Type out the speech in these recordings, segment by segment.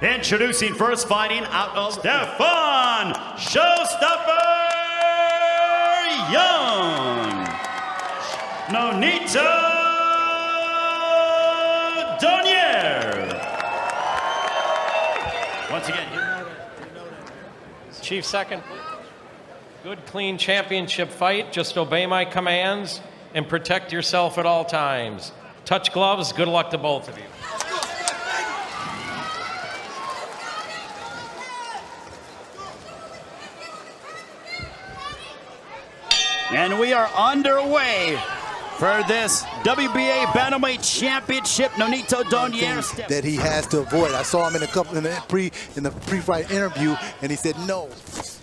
Introducing first, fighting out of Stephon Showstopper Young, Nonito Donaire. Once again, Chief second. Good, clean championship fight. Just obey my commands and protect yourself at all times. Touch gloves. Good luck to both of you. and we are underway for this WBA Bantamweight Championship. Nonito Donaire that he has to avoid. I saw him in the pre-fight interview, and he said, "No,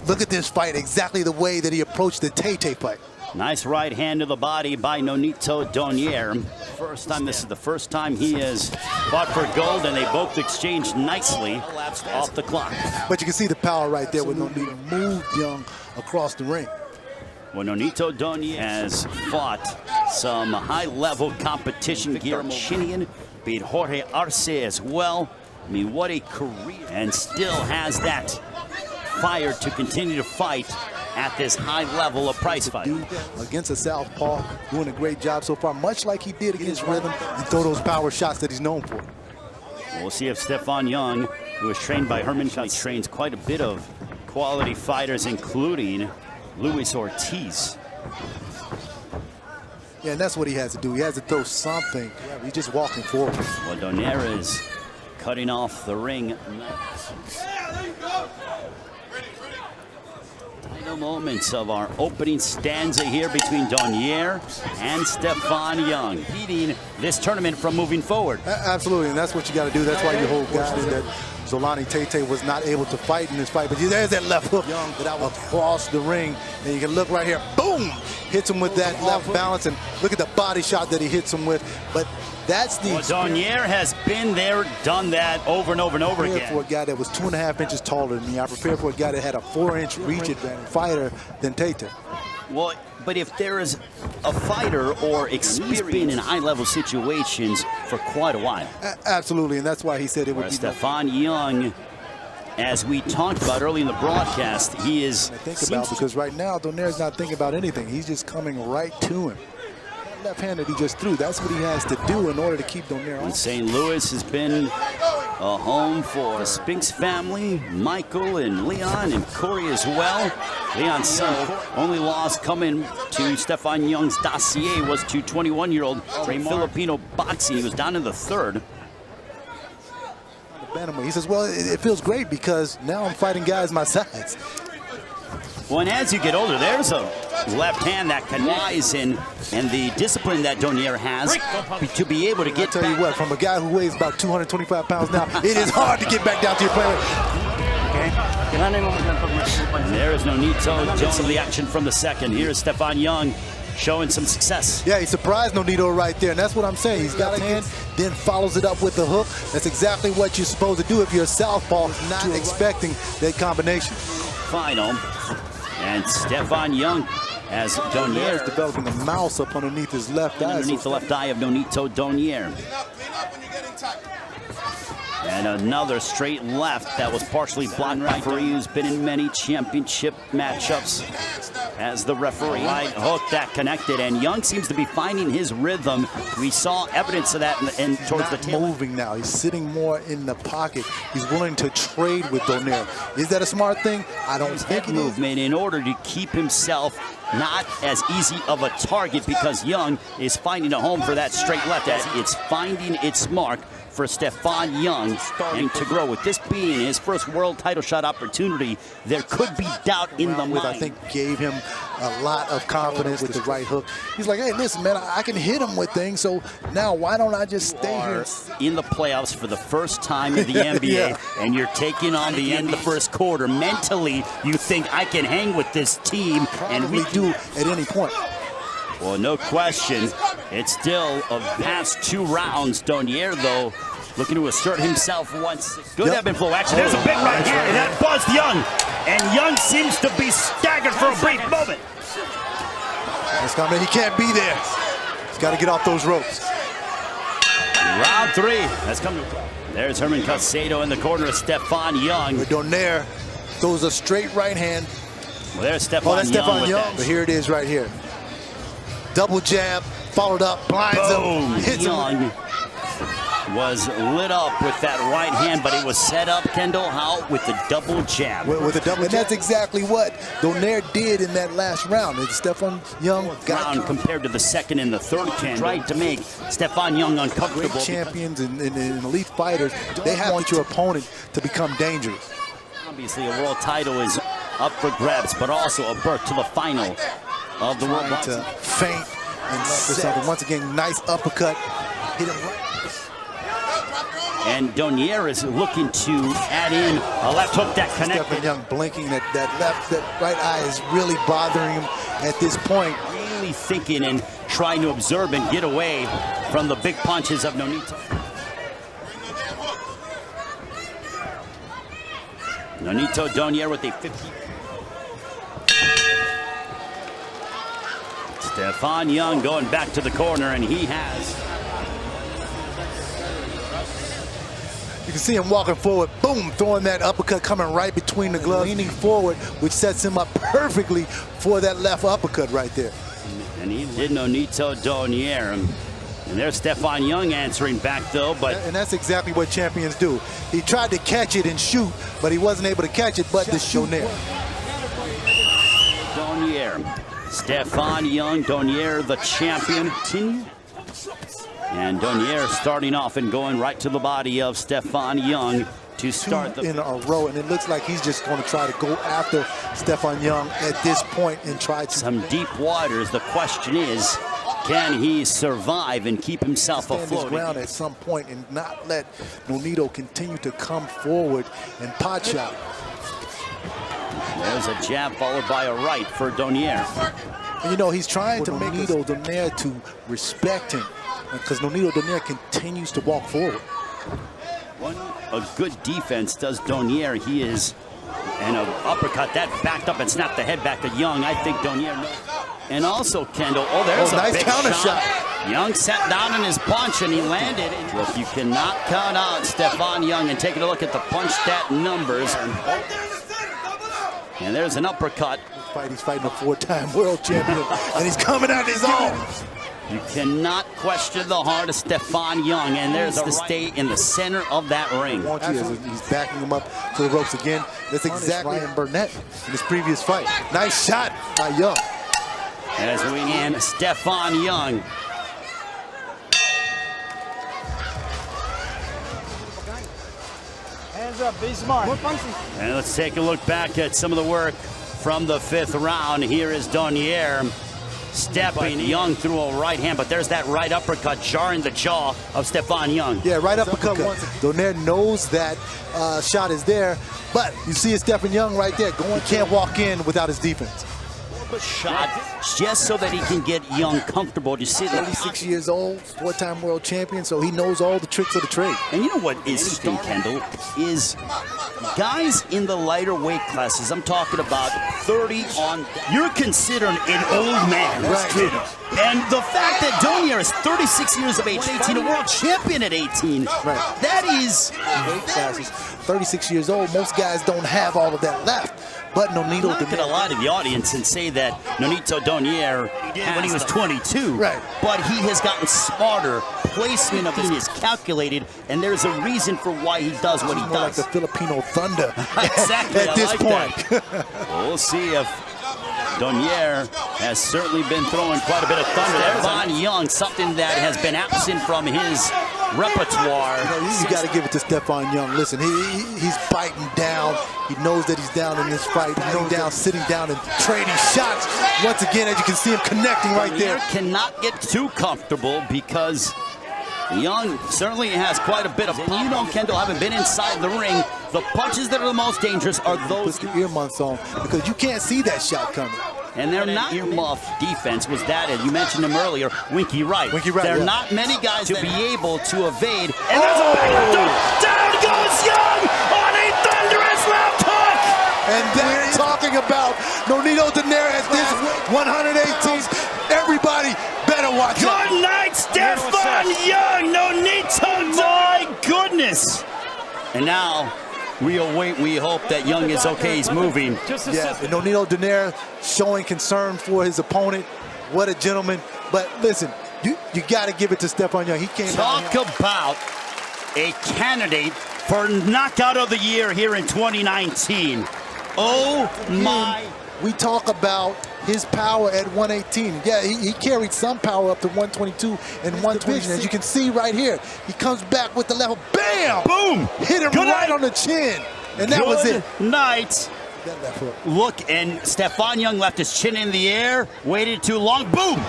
look at this fight exactly the way that he approached the Tay fight." Nice right hand to the body by Nonito Donaire. This is the first time he has fought for gold, and they both exchanged nicely off the clock. But you can see the power right there with Nonito moved Young across the ring. Well, Nonito Donaire has fought some high-level competition. Guillermo Chinian beat Jorge Arce as well. I mean, what a career. And still has that fire to continue to fight at this high level of prize fight. Against a southpaw, doing a great job so far, much like he did against Rhythm, and throw those power shots that he's known for. We'll see if Stephon Young, who is trained by Herman, trains quite a bit of quality fighters, including Luis Ortiz. Yeah, and that's what he has to do. He has to throw something. Yeah, he's just walking forward. Well, Donaire is cutting off the ring. Final moments of our opening stanza here between Donaire and Stephon Young, leading this tournament from moving forward. Absolutely, and that's what you got to do. That's why you hold guys that Zolani Tay was not able to fight in this fight. But there's that left hook across the ring, and you can look right here. Boom! Hits him with that left balance, and look at the body shot that he hits him with. But that's the Donaire has been there, done that over and over and over again. I prepared for a guy that was 2.5 inches taller than me. I prepared for a guy that had a 4-inch reach advantage fighter than Tay. Well, but if there is a fighter or experience been in high-level situations for quite a while. Absolutely, and that's why he said it would be Stephon Young, as we talked about early in the broadcast, he is because right now Donaire's not thinking about anything. He's just coming right to him. That left hand that he just threw, that's what he has to do in order to keep Donaire on. St. Louis has been a home for the Spinks family, Michael and Leon and Corey as well. Leon's only loss coming to Stephon Young's dossier was to 21-year-old Filipino boxing. He was down in the third. He says, well, it feels great because now I'm fighting guys my size. Well, and as you get older, there's a left hand that can rise in, and the discipline that Donaire has to be able to get back. I'll tell you what, from a guy who weighs about 225 pounds now, it is hard to get back down to your plane. And there is Nonito, gets some of the action from the second. Here is Stephon Young showing some success. Yeah, he surprised Nonito right there, and that's what I'm saying. He's got a hand, then follows it up with the hook. That's exactly what you're supposed to do if you're a southpaw, not expecting that combination. Final. And Stephon Young, as Donaire is developing a mouse up underneath his left eye. Underneath the left eye of Nonito Donaire. And another straight left that was partially blocked. Referee who's been in many championship matchups as the referee. Right hook that connected, and Young seems to be finding his rhythm. We saw evidence of that and towards the tail. Moving now. He's sitting more in the pocket. He's willing to trade with Donaire. Is that a smart thing? I don't think it is. Movement in order to keep himself not as easy of a target, because Young is finding a home for that straight left as it's finding its mark for Stephon Young starting to grow. With this being his first world title shot opportunity, there could be doubt in the mind. I think gave him a lot of confidence with the right hook. He's like, hey, listen, man, I can hit him with things, so now why don't I just stay here? In the playoffs for the first time in the NBA, and you're taking on the end of the first quarter. Mentally, you think I can hang with this team, and we do at any point. Well, no question. It's still a past 2 rounds. Donaire, though, looking to assert himself once. Good ebb and flow action. There's a big right here, and that buzzed Young. And Young seems to be staggered for a brief moment. He can't be there. He's got to get off those ropes. Round 3. That's coming. There's Herman Caicedo in the corner of Stephon Young. Donaire throws a straight right hand. Well, there's Stephon Oh, that's Young. Stephon Young. But here it is right here. Double jab, followed up, blinds him, hits Young was lit up with that right hand, but it was set up, Kendall, how? With the double jab. With a double, and that's exactly what Donaire did in that last round. And Stephon Young got round compared to the second and the third, Kendall. Tried to make Stephon Young uncomfortable. Great champions and elite fighters, they have want your opponent to become dangerous. Obviously, a world title is up for grabs, but also a berth to the final of the world. To feint and something. Once again, nice uppercut, hit him right. And Donaire is looking to add in a left hook that connected. Stephon Young blinking, that right eye is really bothering him at this point. Really thinking and trying to observe and get away from the big punches of Nonito. Nonito Donaire with a 50. Stephon Young going back to the corner, and he has. You can see him walking forward, boom, throwing that uppercut coming right between the gloves, leaning forward, which sets him up perfectly for that left uppercut right there. And he did Nonito Donaire. And there's Stephon Young answering back, though. And that's exactly what champions do. He tried to catch it and shoot, but he wasn't able to catch it, but the shoot there. Donaire. Stephon Young, Donaire, the champion. And Donaire starting off and going right to the body of Stephon Young to start the in a row, and it looks like he's just going to try to go after Stephon Young at this point and try to some deep waters. The question is, can he survive and keep himself afloat? Stand his ground at some point and not let Nonito continue to come forward and pot shot. There's a jab followed by a right for Donaire. And you know, he's trying to make Nonito Donaire to respect him, because Nonito Donaire continues to walk forward. A good defense does Donaire. He is, and an uppercut that backed up and snapped the head back to Young. I think Donaire knows. And also, Kendall, there's a nice big counter shot. Young sat down in his punch and he landed. Look, you cannot count out Stephon Young, and taking a look at the punch stat numbers. And there's an uppercut. He's fighting a 4-time world champion, and he's coming out his own. You cannot question the heart of Stephon Young, and there's to stay in the center of that ring. He's backing him up to the ropes again. That's exactly Ryan Burnett in his previous fight. Nice shot by Young. As we end, Stephon Young. Hands up, be smart. And let's take a look back at some of the work from the 5th round. Here is Donaire stepping Young through a right hand, but there's that right uppercut jarring the jaw of Stephon Young. Yeah, right uppercut. Donaire knows that shot is there, but you see it's Stephon Young right there. He can't walk in without his defense. Shot just so that he can get Young comfortable. You see that 36 years old, 4-time world champion, so he knows all the tricks of the trade. And you know what is interesting, Kendall, is guys in the lighter weight classes, I'm talking about 30 on, you're considered an old man. That's true. And the fact that Donaire is 36 years of age, 18, a world champion at 18, that is... Weight classes, 36 years old, most guys don't have all of that left. But Nonito Donaire... I'm not going to lie to the audience and say that Nonito Donaire when he was 22. Right. But he has gotten smarter. Placement of it is calculated, and there's a reason for why he does what he does. Like the Filipino thunder exactly, at this point. We'll see if Donaire has certainly been throwing quite a bit of thunder. Stephon Young, something that has been absent from his repertoire. You got to give it to Stephon Young. Listen, he's biting down. He knows that he's down in this fight. He's down, sitting down and trading shots. Once again, as you can see him connecting right there. Cannot get too comfortable because Young certainly has quite a bit of... You know, Kendall, having been inside the ring, the punches that are the most dangerous are those... Put your earmuffs on, because you can't see that shot coming. And they're not earmuff defense was that, and you mentioned him earlier, Winky Wright. There are not many guys to be able to evade. And there's a back down goes Young on a thunderous left hook! And they're talking about Nonito Donaire at this 118th. Everybody better watch out. Good night, Stephon Young. Nonito, my goodness. And now we await, we hope that Young is okay. He's moving. Yeah, and Nonito Donaire showing concern for his opponent. What a gentleman. But listen, you got to give it to Stephon Young. He came Talk about a candidate for knockout of the year here in 2019. Oh my. We talk about his power at 118. Yeah, he carried some power up to 122 in one division. As you can see right here, he comes back with the level. Bam! Boom! Hit him right on the chin. And that was it. Night. Look, and Stephon Young left his chin in the air, waited too long. Boom!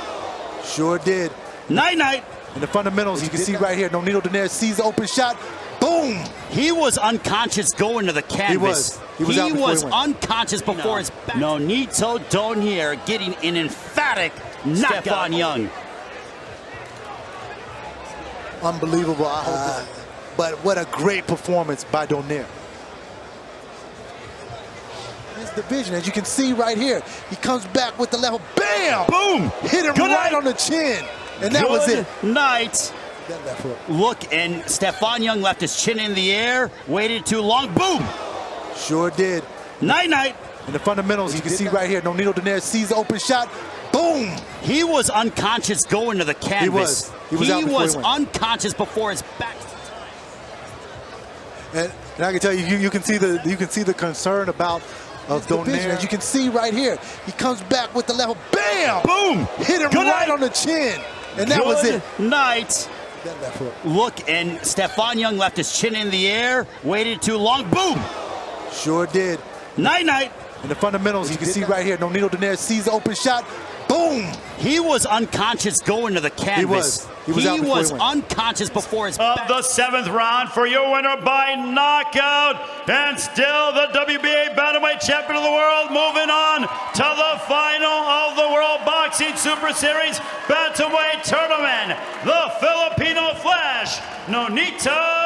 Sure did. Night-night. And the fundamentals, you can see right here. Nonito Donaire sees the open shot. Boom! He was unconscious going to the canvas. He was unconscious before his back. Nonito Donaire getting an emphatic knockout on Young. Unbelievable. But what a great performance by Donaire. His division, as you can see right here, he comes back with the level. Bam! Boom! Hit him right on the chin. And that was it. Night. Look, and Stephon Young left his chin in the air, waited too long. Boom! Sure did. Night-night. And the fundamentals, you can see right here. Nonito Donaire sees the open shot. Boom! He was unconscious going to the canvas. He was unconscious before his back. And I can tell you, you can see the concern about Donaire. As you can see right here, he comes back with the level. Bam! Boom! Hit him right on the chin. And that was it. Night. Look, and Stephon Young left his chin in the air, waited too long. Boom! Sure did. Night-night. And the fundamentals, you can see right here. Nonito Donaire sees the open shot. Boom! He was unconscious going to the canvas. He was unconscious before his of the 7th round for your winner by knockout, and still the WBA Bantamweight Champion of the world, moving on to the final of the World Boxing Super Series Bantamweight Tournament, the Filipino Flash, Nonito